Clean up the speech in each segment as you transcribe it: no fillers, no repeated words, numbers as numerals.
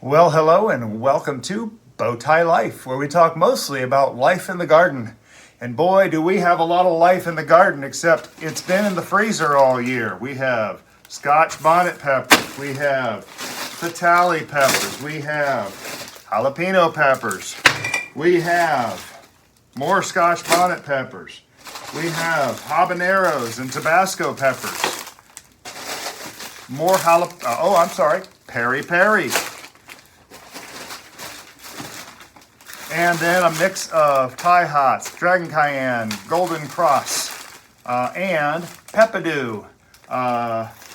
Well, hello and welcome to Bowtie Life, where we talk mostly about life in the garden. And boy, do we have a lot of life in the garden, except it's been in the freezer all year. We have Scotch Bonnet peppers, we have Fatali peppers, we have Jalapeno peppers, we have more Scotch Bonnet peppers, we have Habaneros and Tabasco peppers, more Peri Peri. And then a mix of Thai Hots, Dragon Cayenne, Golden Cross, and Peppadew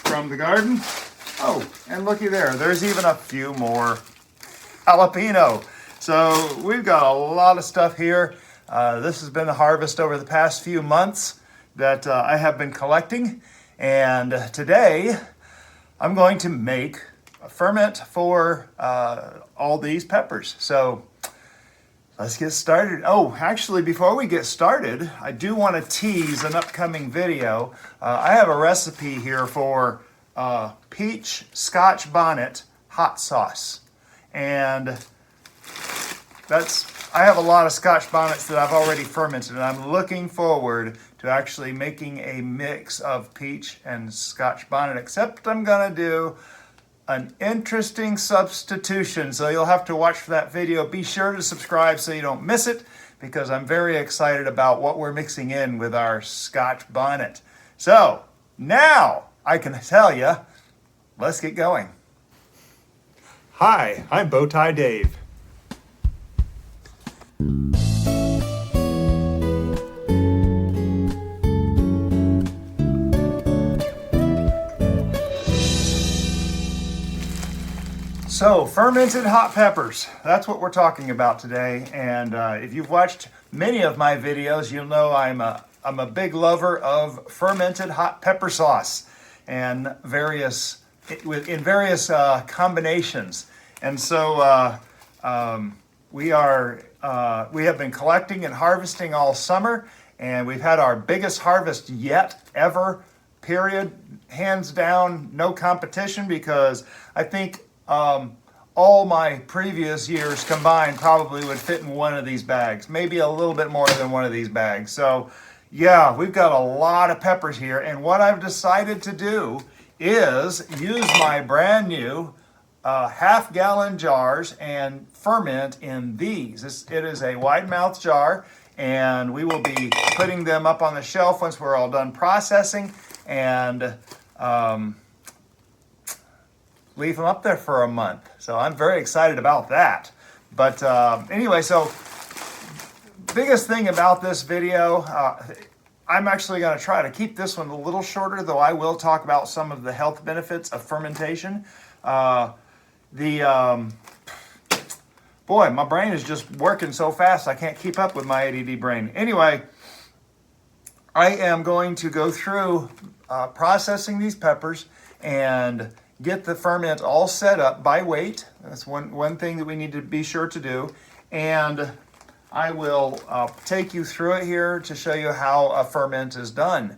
from the garden. Oh, and looky there, there's even a few more jalapeno. So we've got a lot of stuff here. This has been the harvest over the past few months that I have been collecting. And today I'm going to make a ferment for all these peppers. So let's get started. Oh, actually, before we get started, I do want to tease an upcoming video. I have a recipe here for peach Scotch Bonnet hot sauce. And I have a lot of Scotch Bonnets that I've already fermented, and I'm looking forward to actually making a mix of peach and Scotch Bonnet, except I'm going to do an interesting substitution, so you'll have to watch for that video. Be sure to subscribe so you don't miss it, because I'm very excited about what we're mixing in with our Scotch Bonnet. So now I can tell you, let's get going. Hi, I'm Bowtie Dave. So, fermented hot peppers, that's what we're talking about today. And if you've watched many of my videos, you'll know I'm a big lover of fermented hot pepper sauce and in various combinations. And so we have been collecting and harvesting all summer, and we've had our biggest harvest yet ever, period. Hands down, no competition, because I think all my previous years combined probably would fit in one of these bags, maybe a little bit more than one of these bags. So yeah, we've got a lot of peppers here, and what I've decided to do is use my brand new half-gallon jars and ferment in these. It is a wide mouth jar, and we will be putting them up on the shelf once we're all done processing, and leave them up there for a month. So I'm very excited about that. But anyway, so biggest thing about this video, I'm actually going to try to keep this one a little shorter, though I will talk about some of the health benefits of fermentation. Boy, my brain is just working so fast I can't keep up with my ADD brain. Anyway, I am going to go through processing these peppers and get the ferment all set up by weight. That's one thing that we need to be sure to do. And I will take you through it here to show you how a ferment is done.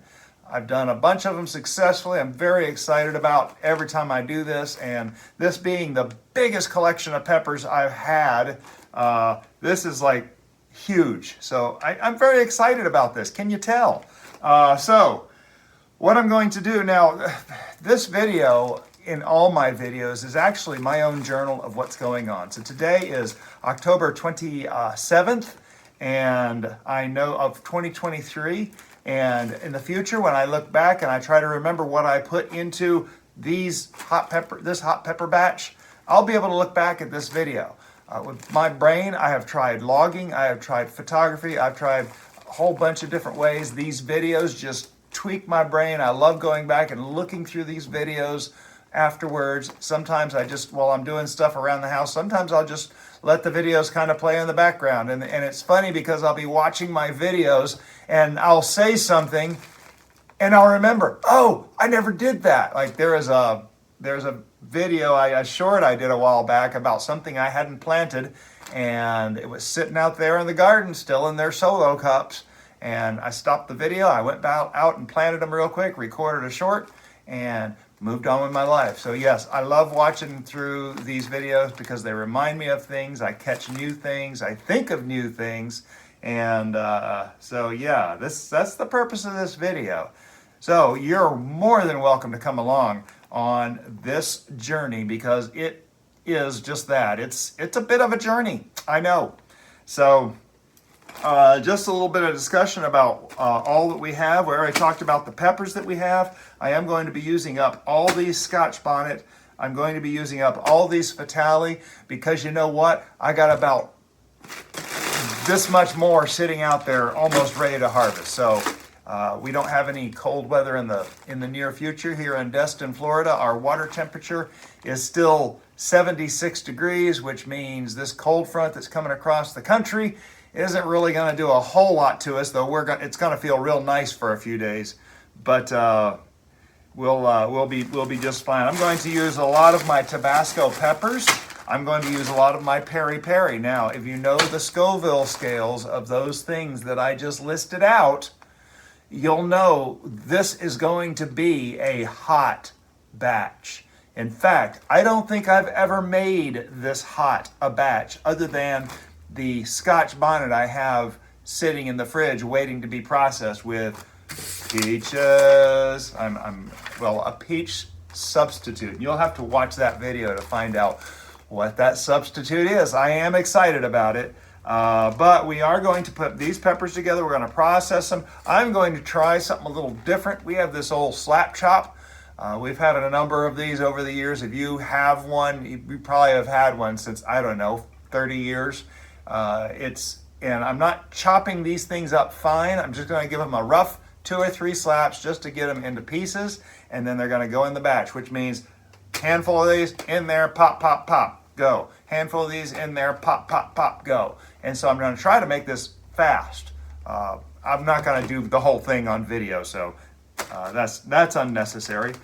I've done a bunch of them successfully. I'm very excited about every time I do this, and this being the biggest collection of peppers I've had, this is like huge. So I'm very excited about this. Can you tell? So what I'm going to do now, this video in all my videos is actually my own journal of what's going on. So today is October 27th, and I know of 2023. And in the future, when I look back and I try to remember what I put into this hot pepper batch, I'll be able to look back at this video. With my brain, I have tried logging, I have tried photography, I've tried a whole bunch of different ways. These videos just tweak my brain. I love going back and looking through these videos afterwards. Sometimes while I'm doing stuff around the house, sometimes I'll just let the videos kind of play in the background. And it's funny because I'll be watching my videos and I'll say something and I'll remember, oh, I never did that. Like there's a video, a short I did a while back about something I hadn't planted, and it was sitting out there in the garden still in their solo cups. And I stopped the video, I went out and planted them real quick, recorded a short, and moved on with my life. So yes, I love watching through these videos because they remind me of things. I catch new things. I think of new things. And so yeah, that's the purpose of this video. So you're more than welcome to come along on this journey because it is just that. It's a bit of a journey, I know. So just a little bit of discussion about all that we have. We already talked about the peppers that we have. I am going to be using up all these Scotch Bonnet. I'm going to be using up all these Fatali because you know what? I got about this much more sitting out there almost ready to harvest. So we don't have any cold weather in the near future here in Destin, Florida. Our water temperature is still 76 degrees, which means this cold front that's coming across the country isn't really going to do a whole lot to us, though it's going to feel real nice for a few days. But we'll be just fine. I'm going to use a lot of my Tabasco peppers. I'm going to use a lot of my Peri Peri. Now, if you know the Scoville scales of those things that I just listed out, you'll know this is going to be a hot batch. In fact, I don't think I've ever made this hot a batch other than the Scotch Bonnet I have sitting in the fridge waiting to be processed with peaches. Well, a peach substitute. You'll have to watch that video to find out what that substitute is. I am excited about it. But we are going to put these peppers together. We're going to process them. I'm going to try something a little different. We have this old slap chop. We've had a number of these over the years. If you have one, you probably have had one since, I don't know, 30 years. And I'm not chopping these things up fine. I'm just going to give them a rough 2 or 3 slaps just to get them into pieces. And then they're going to go in the batch, which means handful of these in there, pop, pop, pop, go. Handful of these in there, pop, pop, pop, go. And so I'm going to try to make this fast. I'm not going to do the whole thing on video, so that's unnecessary.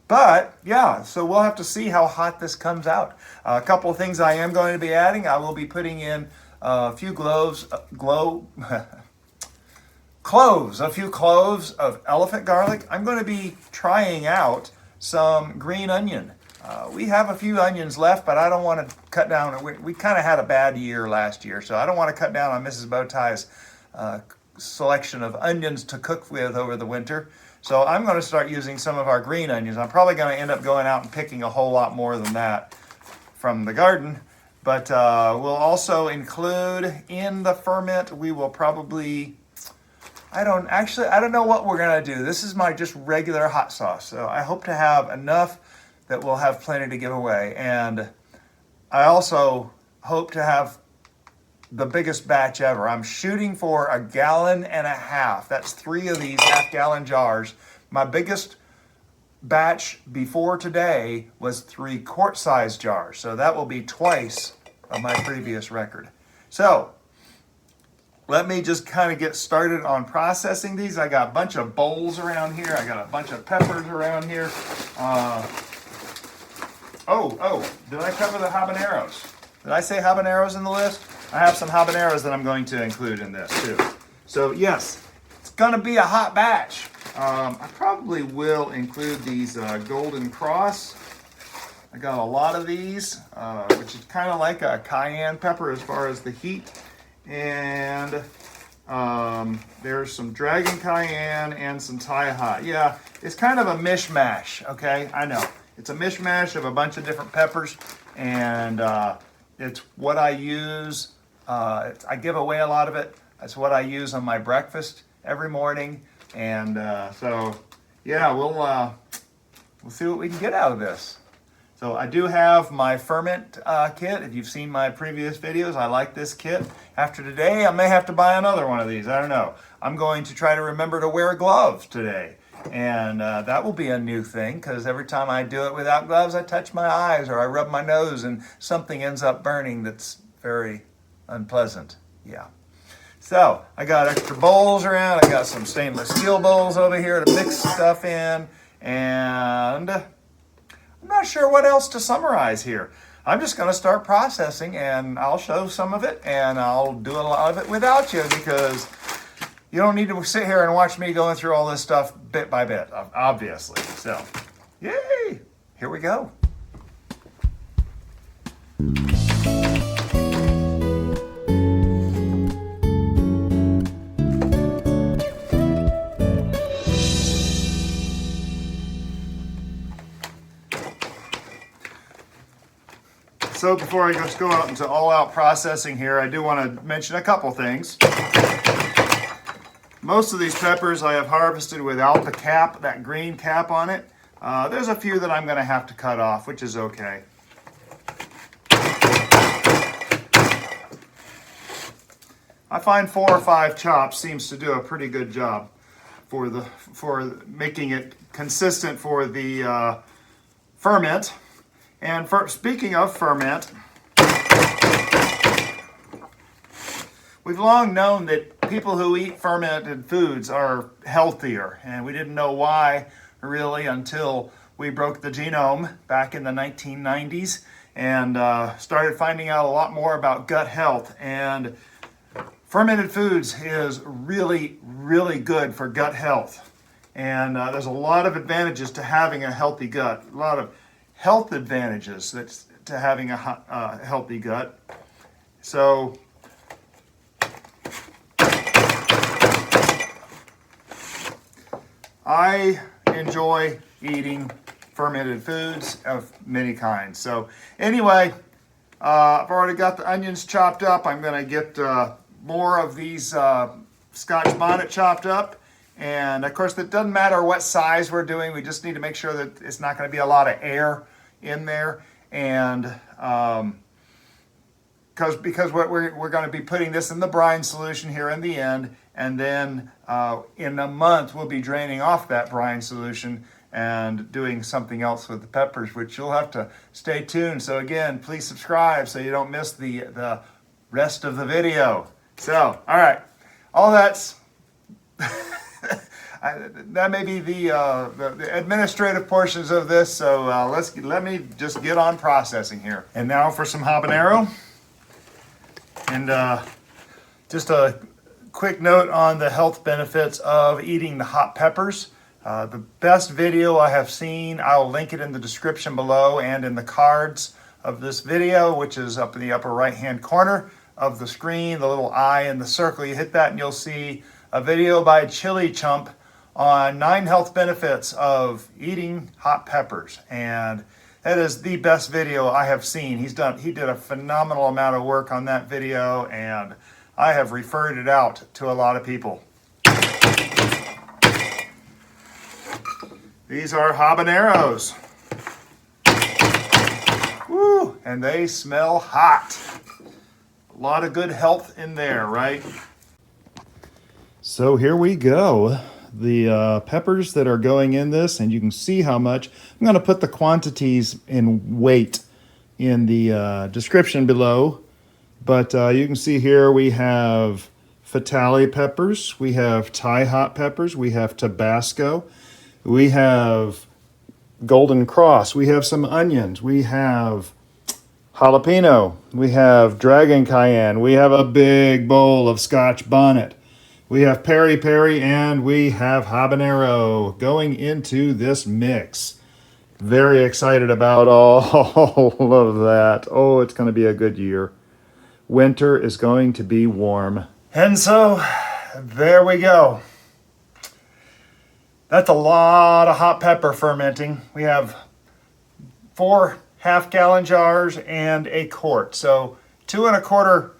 But yeah, so we'll have to see how hot this comes out. A couple of things I am going to be adding. I will be putting in a few cloves of elephant garlic. I'm going to be trying out some green onion. We have a few onions left, but I don't want to cut down. We kind of had a bad year last year, so I don't want to cut down on Mrs. Bowtie's selection of onions to cook with over the winter. So I'm going to start using some of our green onions. I'm probably going to end up going out and picking a whole lot more than that from the garden. But we'll also include in the ferment, we will probably, I don't know what we're going to do. This is my just regular hot sauce. So I hope to have enough that we'll have plenty to give away. And I also hope to have the biggest batch ever. I'm shooting for 1.5 gallons. That's 3 of these half-gallon jars. My biggest batch before today was 3 quart-size jars. So that will be twice of my previous record. So let me just kind of get started on processing these. I got a bunch of bowls around here. I got a bunch of peppers around here. Did I cover the habaneros? Did I say habaneros in the list? I have some habaneros that I'm going to include in this too. So yes, it's going to be a hot batch. I probably will include these Golden Cross. I got a lot of these, which is kind of like a cayenne pepper as far as the heat. And there's some Dragon Cayenne and some Thai Hot. Yeah, it's kind of a mishmash, okay? I know. It's a mishmash of a bunch of different peppers, and it's what I use. I give away a lot of it. That's what I use on my breakfast every morning. And so, yeah, we'll see what we can get out of this. So I do have my ferment kit. If you've seen my previous videos, I like this kit. After today, I may have to buy another one of these. I don't know. I'm going to try to remember to wear gloves today. And that will be a new thing because every time I do it without gloves, I touch my eyes or I rub my nose and something ends up burning that's very unpleasant. Yeah. So I got extra bowls around. I got some stainless steel bowls over here to mix stuff in. And I'm not sure what else to summarize here. I'm just going to start processing and I'll show some of it and I'll do a lot of it without you because you don't need to sit here and watch me going through all this stuff bit by bit, obviously. So, yay! Here we go. So before I just go out into all-out processing here, I do want to mention a couple things. Most of these peppers I have harvested without the cap, that green cap on it. There's a few that I'm going to have to cut off, which is okay. I find 4 or 5 chops seems to do a pretty good job for making it consistent for the ferment. And speaking of ferment, we've long known that people who eat fermented foods are healthier, and we didn't know why really until we broke the genome back in the 1990s and started finding out a lot more about gut health. And fermented foods is really, really good for gut health. And there's a lot of advantages to having a healthy gut, a lot of health advantages to having a healthy gut. So I enjoy eating fermented foods of many kinds. So anyway, I've already got the onions chopped up. I'm going to get more of these Scotch Bonnet chopped up. And of course, it doesn't matter what size we're doing. We just need to make sure that it's not going to be a lot of air in there. And because we're going to be putting this in the brine solution here in the end. And then in a month, we'll be draining off that brine solution and doing something else with the peppers, which you'll have to stay tuned. So again, please subscribe so you don't miss the rest of the video. So, all right, all that's... that may be the administrative portions of this, so let me just get on processing here. And now for some habanero. And just a quick note on the health benefits of eating the hot peppers. The best video I have seen, I'll link it in the description below and in the cards of this video, which is up in the upper right hand corner of the screen, the little eye in the circle. You hit that and you'll see a video by Chili Chump on 9 health benefits of eating hot peppers. And that is the best video I have seen. He did a phenomenal amount of work on that video, and I have referred it out to a lot of people. These are habaneros. Woo, and they smell hot. A lot of good health in there, right? So here we go. The peppers that are going in this, and you can see how much. I'm going to put the quantities in weight in the description below. But you can see here we have Fatali peppers, we have Thai hot peppers, we have Tabasco, we have Golden Cross, we have some onions, we have Jalapeno, we have Dragon Cayenne, we have a big bowl of Scotch Bonnet, we have Peri Peri, and we have Habanero going into this mix. Very excited about all of that. Oh, it's going to be a good year. Winter is going to be warm. And so, there we go. That's a lot of hot pepper fermenting. We have 4 half-gallon jars and a quart. So 2 1/4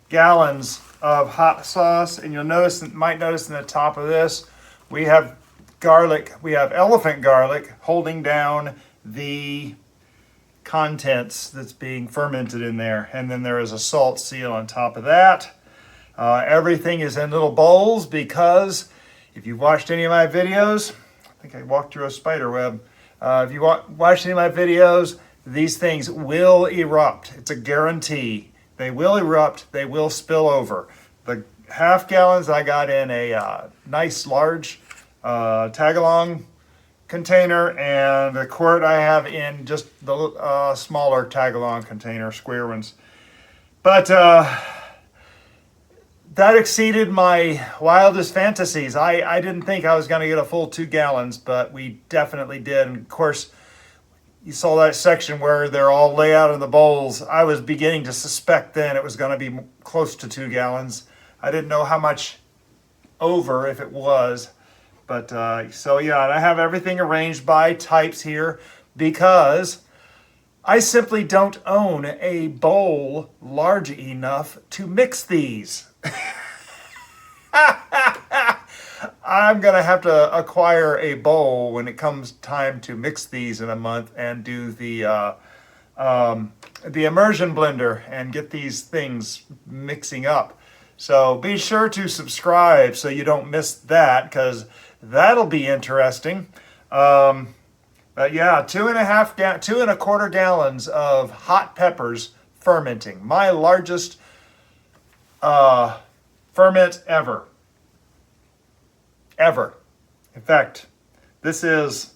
gallons of hot sauce. And you'll notice, might notice in the top of this, we have garlic. We have elephant garlic holding down the contents that's being fermented in there. And then there is a salt seal on top of that. Everything is in little bowls because if you've watched any of my videos, I think I walked through a spider web. If you watched any of my videos, these things will erupt. It's a guarantee. They will erupt. They will spill over. The half gallons I got in a nice large tag-along container, and the quart I have in just the smaller tag-along container, square ones. But that exceeded my wildest fantasies. I didn't think I was going to get a full 2 gallons, but we definitely did. And of course, you saw that section where they're all laid out in the bowls. I was beginning to suspect then it was going to be close to 2 gallons. I didn't know how much over, if it was. But so yeah, and I have everything arranged by types here because I simply don't own a bowl large enough to mix these. I'm going to have to acquire a bowl when it comes time to mix these in a month and do the immersion blender and get these things mixing up. So be sure to subscribe so you don't miss that, because that'll be interesting. But yeah, 2.25 gallons of hot peppers fermenting. My largest ferment ever. In fact, this is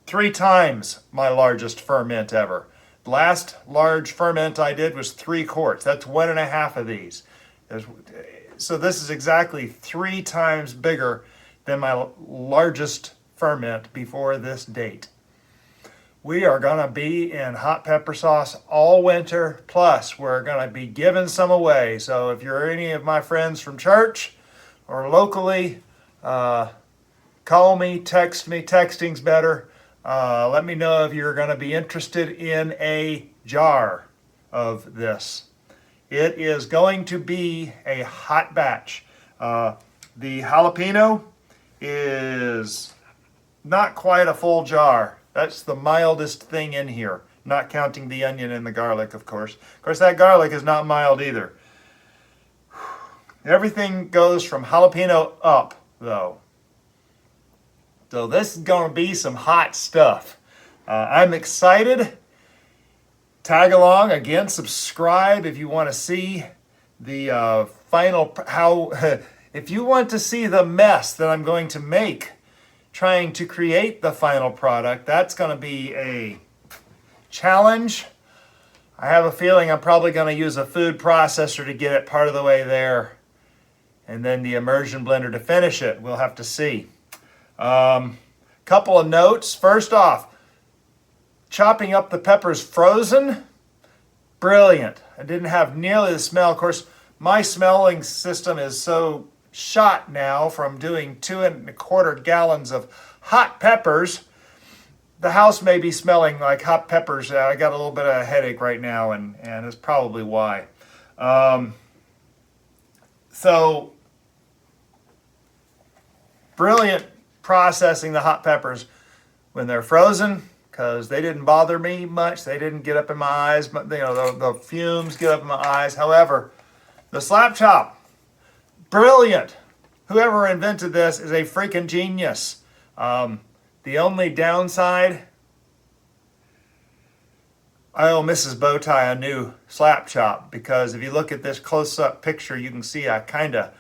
3 times my largest ferment ever. The last large ferment I did was 3 quarts. That's 1.5 of these. So this is exactly 3 times bigger than my largest ferment before this date. We are going to be in hot pepper sauce all winter, plus we're going to be giving some away. So if you're any of my friends from church or locally, call me, text me. Texting's better. Let me know if you're going to be interested in a jar of this. It is going to be a hot batch. The jalapeno is not quite a full jar. That's the mildest thing in here, not counting the onion and the garlic, of course. Of course, that garlic is not mild either. Everything goes from jalapeno up, though. So this is going to be some hot stuff. I'm excited. Tag along. Again, subscribe if you want to see the final, if you want to see the mess that I'm going to make trying to create the final product. That's going to be a challenge. I have a feeling I'm probably going to use a food processor to get it part of the way there, and then the immersion blender to finish it. We'll have to see. Couple of notes. First off, chopping up the peppers frozen, brilliant. I didn't have nearly the smell. Of course, my smelling system is so shot now from doing 2.25 gallons of hot peppers. The house may be smelling like hot peppers. I got a little bit of a headache right now, and that's probably why. So, brilliant processing the hot peppers when they're frozen, because they didn't bother me much. They didn't get up in my eyes, but the fumes get up in my eyes. However, the slap chop, brilliant. Whoever invented this is a freaking genius. The only downside, I owe Mrs. Bowtie a new slap chop, because if you look at this close-up picture, you can see I kind of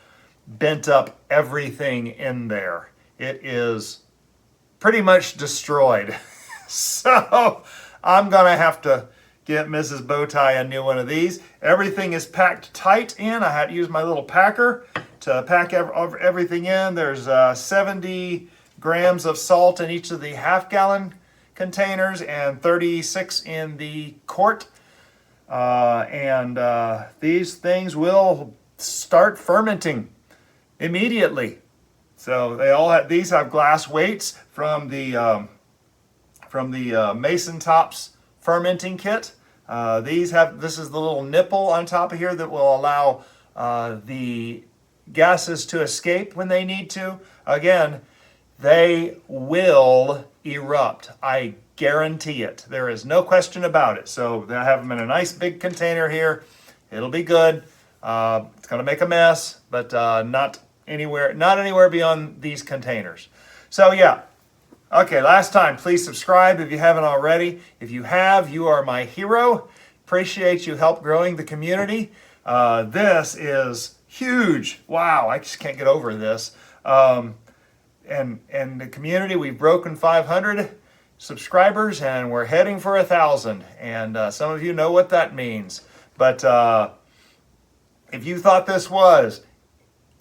bent up everything in there. It is pretty much destroyed. So I'm going to have to get Mrs. Bowtie a new one of these. Everything is packed tight in. I had to use my little packer to pack everything in. There's 70 grams of salt in each of the half-gallon containers and 36 in the quart. These things will start fermenting immediately. So these have glass weights from the Mason Tops fermenting kit. This is the little nipple on top of here that will allow the gases to escape when they need to. Again, they will erupt. I guarantee it. There is no question about it. So I have them in a nice big container here. It'll be good. It's going to make a mess, but not anywhere beyond these containers. So yeah. Okay, last time, please subscribe if you haven't already. If you have, you are my hero. Appreciate you help growing the community. This is huge. Wow, I just can't get over this. And the community, we've broken 500 subscribers, and we're heading for 1,000. And some of you know what that means. But If you thought this was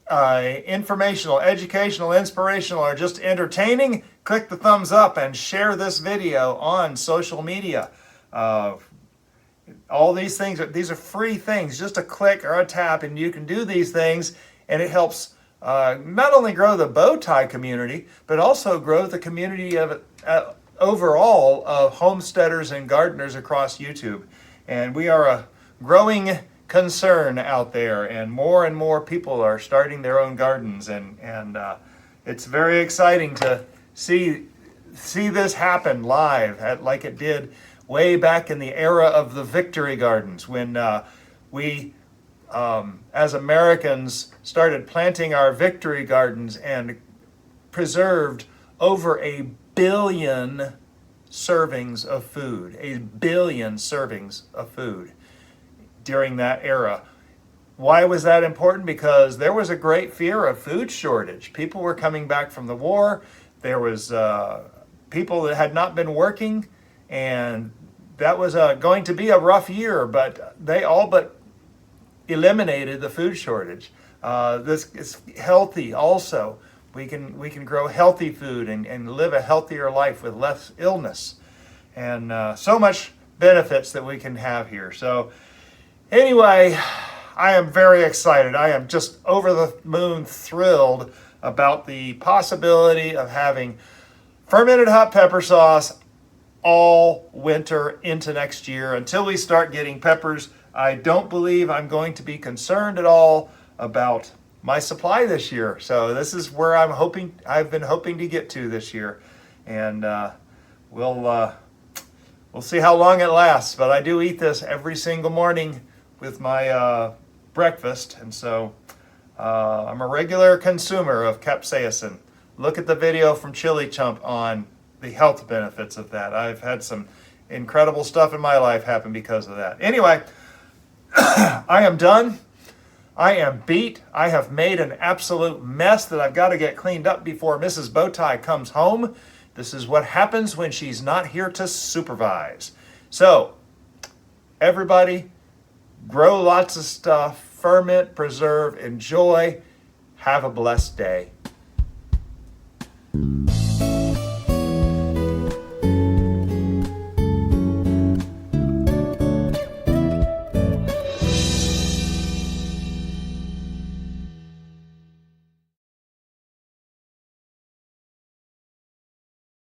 informational, educational, inspirational, or just entertaining, click the thumbs up and share this video on social media. All these things, these are free things, just a click or a tap, and you can do these things, and it helps not only grow the bow tie community, but also grow the community of overall of homesteaders and gardeners across YouTube. And we are a growing concern out there, and more people are starting their own gardens, and it's very exciting to see this happen live, like it did way back in the era of the victory gardens, when we as Americans started planting our victory gardens and preserved over 1 billion servings of food, 1 billion servings of food during that era. Why was that important? Because there was a great fear of food shortage. People were coming back from the war. There was people that had not been working, and that was going to be a rough year, but they all but eliminated the food shortage. This is healthy also. We can grow healthy food and live a healthier life with less illness, and so much benefits that we can have here. So anyway, I am very excited. I am just over the moon thrilled about the possibility of having fermented hot pepper sauce all winter into next year. Until we start getting peppers, I don't believe I'm going to be concerned at all about my supply this year. So this is where I've been hoping to get to this year, and we'll see how long it lasts. But I do eat this every single morning with my breakfast, and so I'm a regular consumer of capsaicin. Look at the video from Chili Chump on the health benefits of that. I've had some incredible stuff in my life happen because of that. Anyway, I am done. I am beat. I have made an absolute mess that I've got to get cleaned up before Mrs. Bowtie comes home. This is what happens when she's not here to supervise. So, everybody, grow lots of stuff, ferment, preserve, enjoy. Have a blessed day.